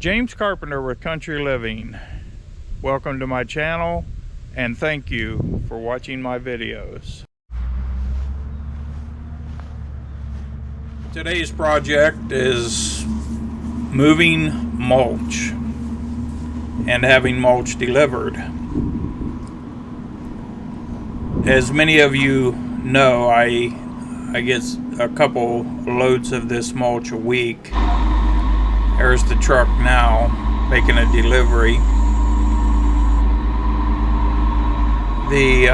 James Carpenter with Country Living. Welcome to my channel and thank you for watching my videos. Today's project is moving mulch and having mulch delivered. As many of you know, I get a couple loads of this mulch a week. There's the truck now making a delivery. The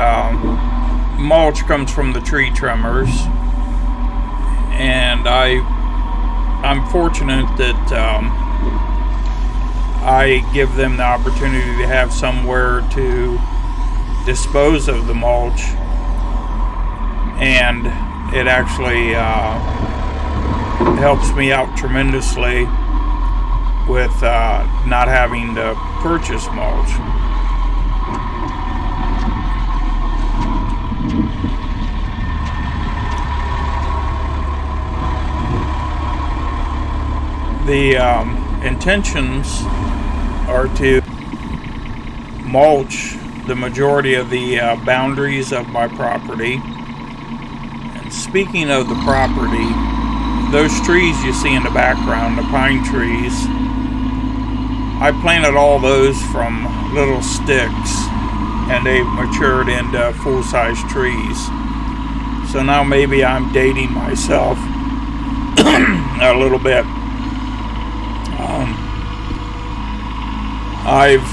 mulch comes from the tree trimmers, and I'm fortunate that I give them the opportunity to have somewhere to dispose of the mulch, and it actually helps me out tremendously with not having to purchase mulch. The intentions are to mulch the majority of the boundaries of my property. And speaking of the property, those trees you see in the background, the pine trees, I planted all those from little sticks and they matured into full-size trees. So now maybe I'm dating myself a little bit. I've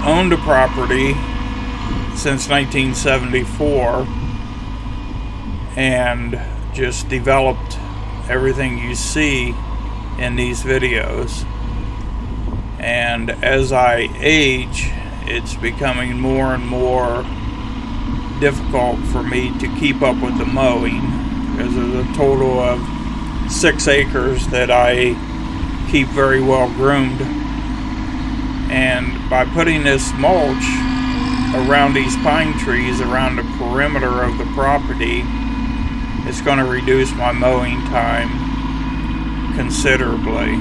owned a property since 1974 and just developed everything you see in these videos. And as I age, it's becoming more and more difficult for me to keep up with the mowing, because there's a total of 6 acres that I keep very well groomed. And by putting this mulch around these pine trees, around the perimeter of the property, it's going to reduce my mowing time considerably.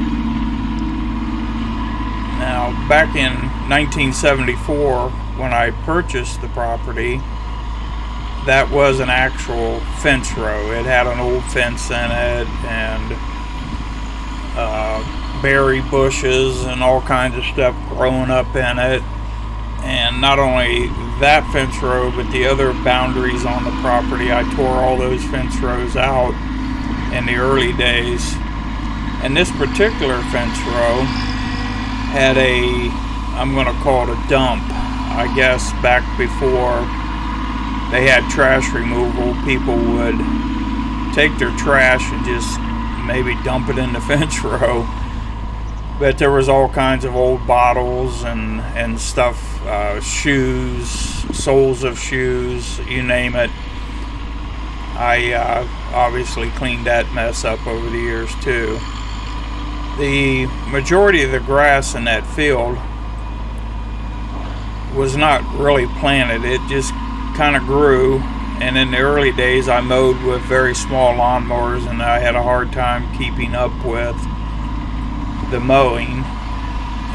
Now, back in 1974, when I purchased the property, that was an actual fence row. It had an old fence in it, and berry bushes and all kinds of stuff growing up in it. And not only that fence row, but the other boundaries on the property, I tore all those fence rows out in the early days. And this particular fence row had I'm going to call it a dump. I guess back before they had trash removal, people would take their trash and just maybe dump it in the fence row. But there was all kinds of old bottles and stuff, shoes, soles of shoes, you name it. I obviously cleaned that mess up over the years too. The majority of the grass in that field was not really planted. It just kind of grew, and in the early days I mowed with very small lawnmowers, and I had a hard time keeping up with the mowing.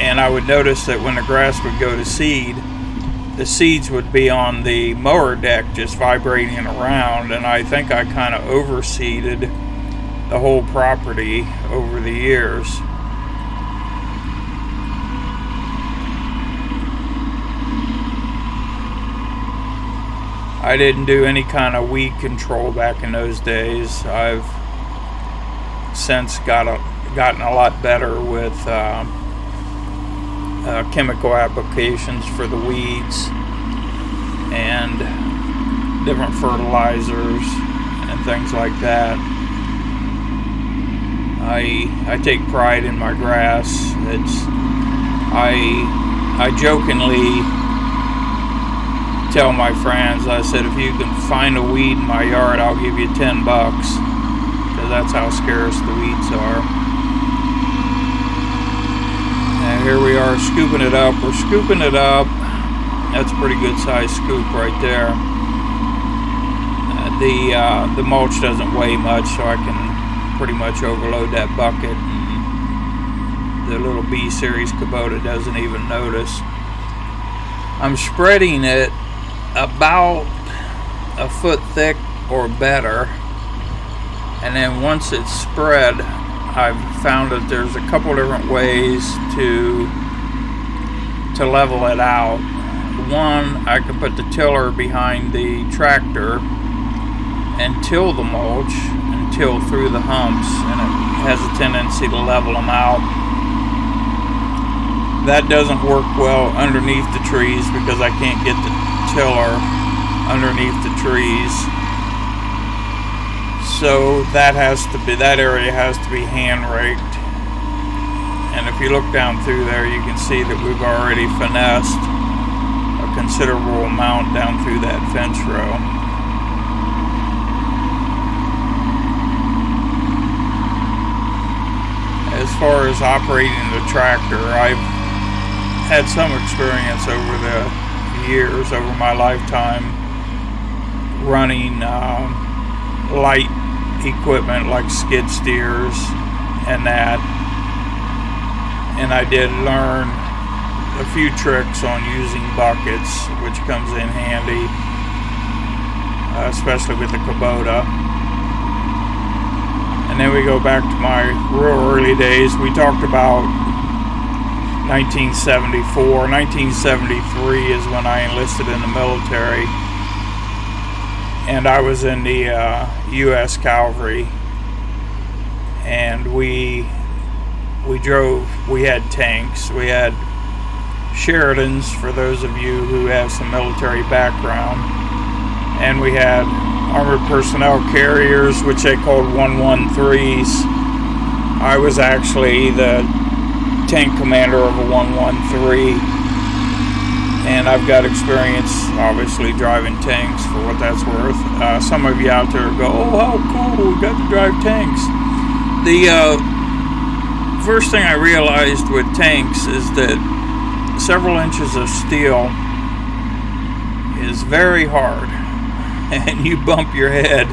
And I would notice that when the grass would go to seed, the seeds would be on the mower deck just vibrating around, and I think I kind of overseeded the whole property over the years. I didn't do any kind of weed control back in those days. I've since gotten a lot better with chemical applications for the weeds and different fertilizers and things like that. I take pride in my grass. I jokingly tell my friends, I said, if you can find a weed in my yard, I'll give you $10, because that's how scarce the weeds are. And here we are scooping it up. We're scooping it up. That's a pretty good sized scoop right there. The mulch doesn't weigh much, so I can pretty much overload that bucket. And the little B series Kubota doesn't even notice. I'm spreading it about a foot thick or better, and then once it's spread, I've found that there's a couple different ways to level it out. One, I can put the tiller behind the tractor and till the mulch and till through the humps, and it has a tendency to level them out. That doesn't work well underneath the trees because I can't get the tiller underneath the trees. So that area has to be hand raked. And if you look down through there, you can see that we've already finessed a considerable amount down through that fence row. As far as operating the tractor, I've had some experience over the years, over my lifetime, running light equipment like skid steers and that. And I did learn a few tricks on using buckets, which comes in handy, especially with the Kubota. And then we go back to my real early days. We talked about 1974. 1973 is when I enlisted in the military, and I was in the U.S. Cavalry, and we had tanks. We had Sheridans, for those of you who have some military background, and we had armored personnel carriers, which they called 113s. I was actually the tank commander of a 113, and I've got experience obviously driving tanks, for what that's worth. Some of you out there go, oh, how cool, we got to drive tanks. The first thing I realized with tanks is that several inches of steel is very hard, and you bump your head.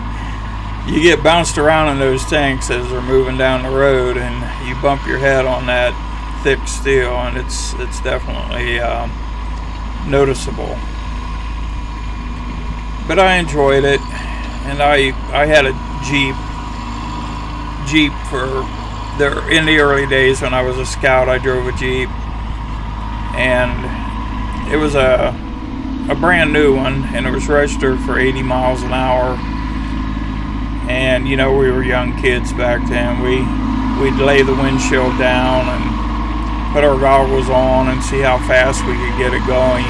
You get bounced around in those tanks as they're moving down the road, and you bump your head on that thick steel, and it's definitely noticeable. But I enjoyed it, and I had a Jeep for in the early days when I was a scout. I drove a Jeep, and it was a brand new one, and it was registered for 80 miles an hour. And you know, we were young kids back then. We'd lay the windshield down and put our goggles on and see how fast we could get it going.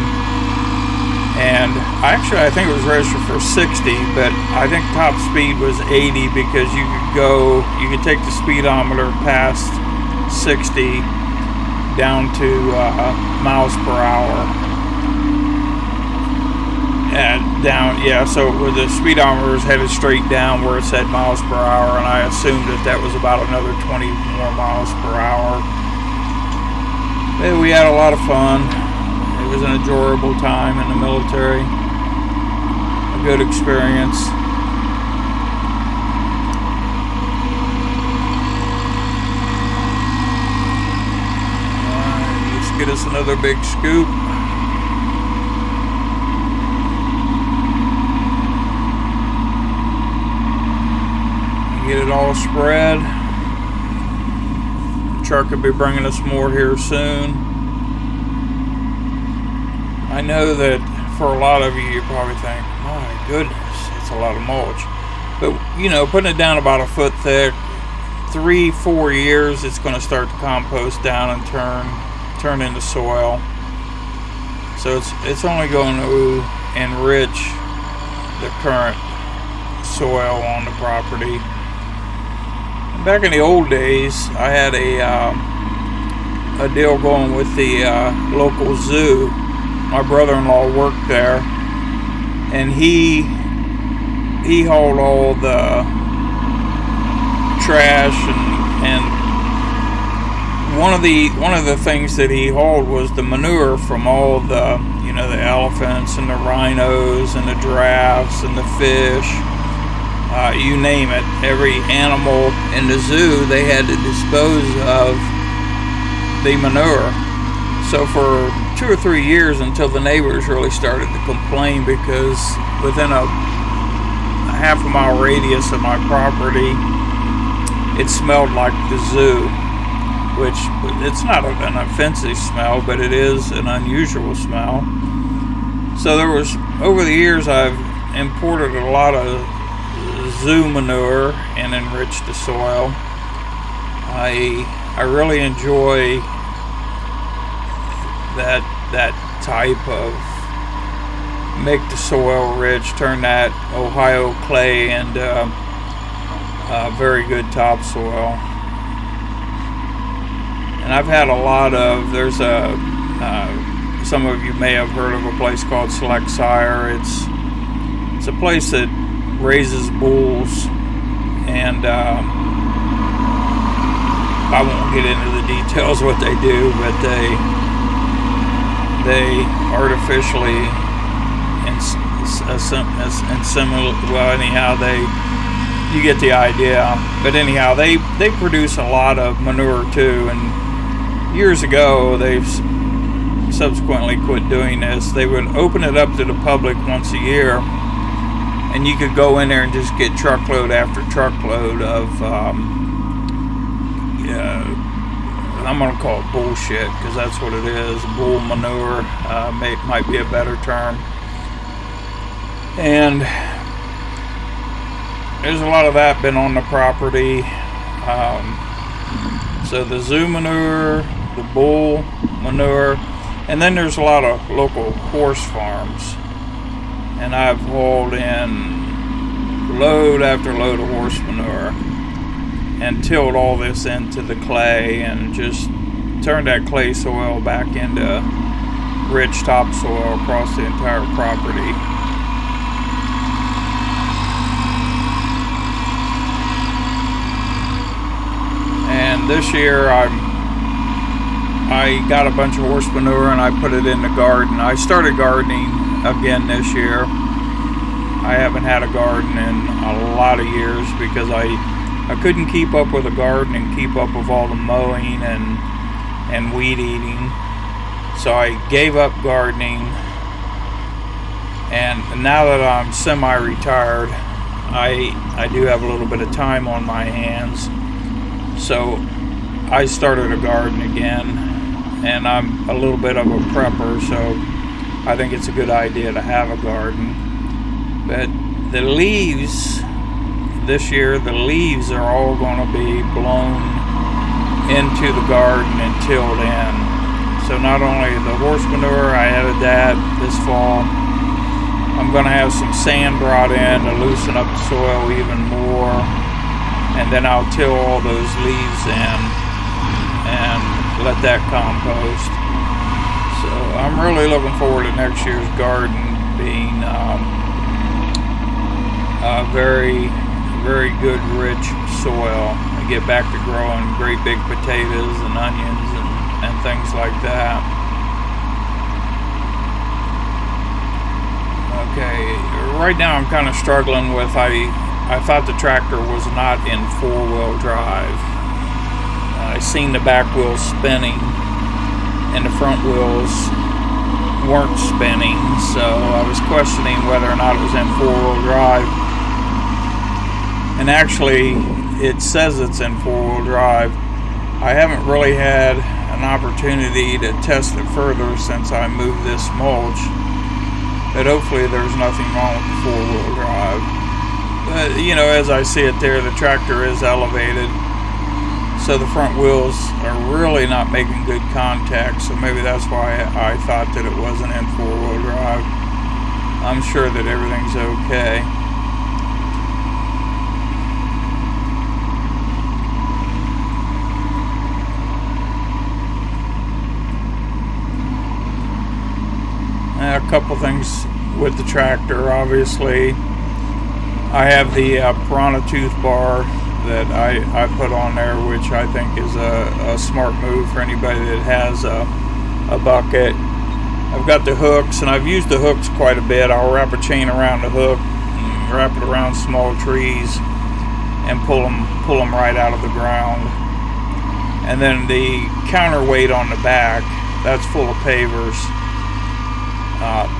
And I think it was registered for 60, but I think top speed was 80, because you could take the speedometer past 60 down to miles per hour. So with the speedometer was headed straight down where it said miles per hour, and I assumed that was about another 20 more miles per hour. But we had a lot of fun. It was an enjoyable time in the military. A good experience. Let's get us another big scoop. Get it all spread. The truck will be bringing us more here soon. I know that for a lot of you probably think, my goodness, it's a lot of mulch. But you know, putting it down about a foot thick, 3-4 years, it's going to start to compost down and turn into soil. So it's only going to enrich the current soil on the property. Back in the old days, I had a deal going with the local zoo. My brother-in-law worked there, and he hauled all the trash, and one of the things that he hauled was the manure from all the the elephants and the rhinos and the giraffes and the fish. You name it, every animal in the zoo they had to dispose of the manure. So for 2 or 3 years, until the neighbors really started to complain, because within a half-a-mile radius of my property, it smelled like the zoo, which it's not an offensive smell, but it is an unusual smell. So there was, over the years, I've imported a lot of zoo manure and enriched the soil. I really enjoy that type of make the soil rich, turn that Ohio clay into very good topsoil. And I've had a lot of, there's some of you may have heard of a place called Select Sire. It's a place that raises bulls, and I won't get into the details what they do, but they artificially you get the idea. But anyhow, they produce a lot of manure too, and years ago they've subsequently quit doing this. They would open it up to the public once a year, and you could go in there and just get truckload after truckload of I'm going to call it bullshit, because that's what it is. Bull manure might be a better term. And there's a lot of that been on the property. So the zoo manure, the bull manure, and then there's a lot of local horse farms. And I've hauled in load after load of horse manure and tilled all this into the clay and just turned that clay soil back into rich topsoil across the entire property. And this year I got a bunch of horse manure and I put it in the garden. I started gardening again this year. I haven't had a garden in a lot of years because I couldn't keep up with the garden and keep up with all the mowing and weed eating. So I gave up gardening, and now that I'm semi-retired, I do have a little bit of time on my hands. So I started a garden again, and I'm a little bit of a prepper, so I think it's a good idea to have a garden. But the leaves, this year, the leaves are all going to be blown into the garden and tilled in. So not only the horse manure, I added that this fall. I'm going to have some sand brought in to loosen up the soil even more. And then I'll till all those leaves in and let that compost. So I'm really looking forward to next year's garden being very, very good, rich soil. I get back to growing great big potatoes and onions and things like that. Okay, right now I'm kind of struggling with, I thought the tractor was not in 4-wheel drive. I seen the back wheels spinning and the front wheels weren't spinning, so I was questioning whether or not it was in 4-wheel drive. And actually, it says it's in 4-wheel drive. I haven't really had an opportunity to test it further since I moved this mulch, but hopefully there's nothing wrong with the 4-wheel drive. But, you know, as I see it there, the tractor is elevated, so the front wheels are really not making good contact, so maybe that's why I thought that it wasn't in 4-wheel drive. I'm sure that everything's okay. A couple things with the tractor. Obviously, I have the Piranha tooth bar that I put on there, which I think is a smart move for anybody that has a bucket. I've got the hooks, and I've used the hooks quite a bit. I'll wrap a chain around the hook, and wrap it around small trees, and pull them right out of the ground. And then the counterweight on the back, that's full of pavers.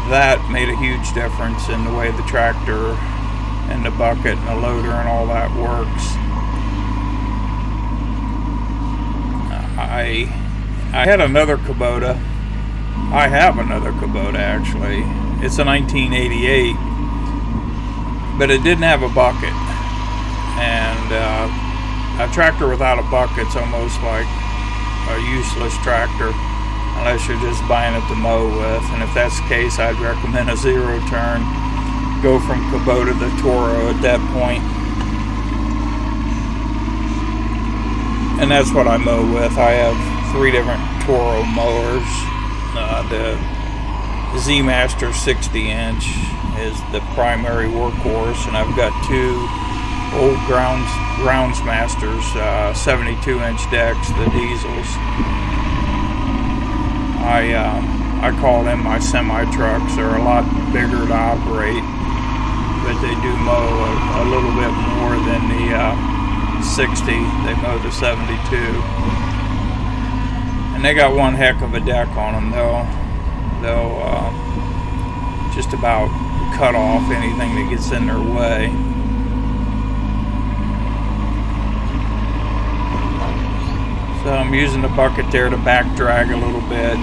That made a huge difference in the way the tractor and the bucket and the loader and all that works. I had another Kubota. I have another Kubota actually. It's a 1988, but it didn't have a bucket. And a tractor without a bucket's almost like a useless tractor unless you're just buying it to mow with. And if that's the case, I'd recommend a zero turn. Go from Kubota to Toro at that point. And that's what I mow with. I have 3 different Toro mowers. The Z-Master 60-inch is the primary workhorse, and I've got 2 old Groundsmasters 72-inch decks, the diesels. I call them my semi-trucks. They're a lot bigger to operate, but they do mow a little bit more than the 60. They mow the 72. And they got one heck of a deck on them. They'll just about cut off anything that gets in their way. So I'm using the bucket there to back drag a little bit,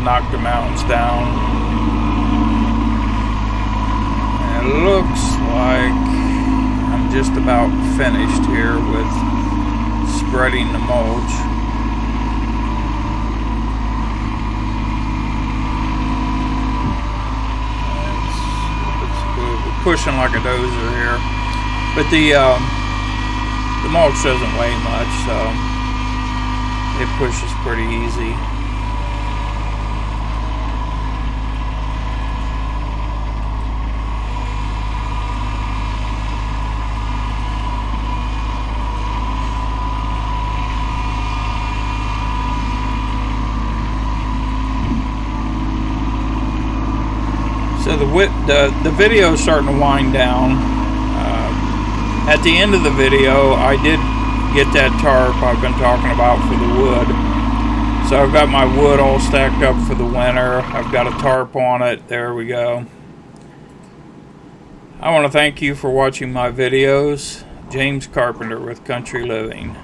knock the mountains down. And it looks like I'm just about finished here with spreading the mulch. We're pushing like a dozer here, but the mulch doesn't weigh much, so it pushes pretty easy. So the video is starting to wind down. At the end of the video, I did get that tarp I've been talking about for the wood. So I've got my wood all stacked up for the winter. I've got a tarp on it. There we go. I want to thank you for watching my videos. James Carpenter with Country Living.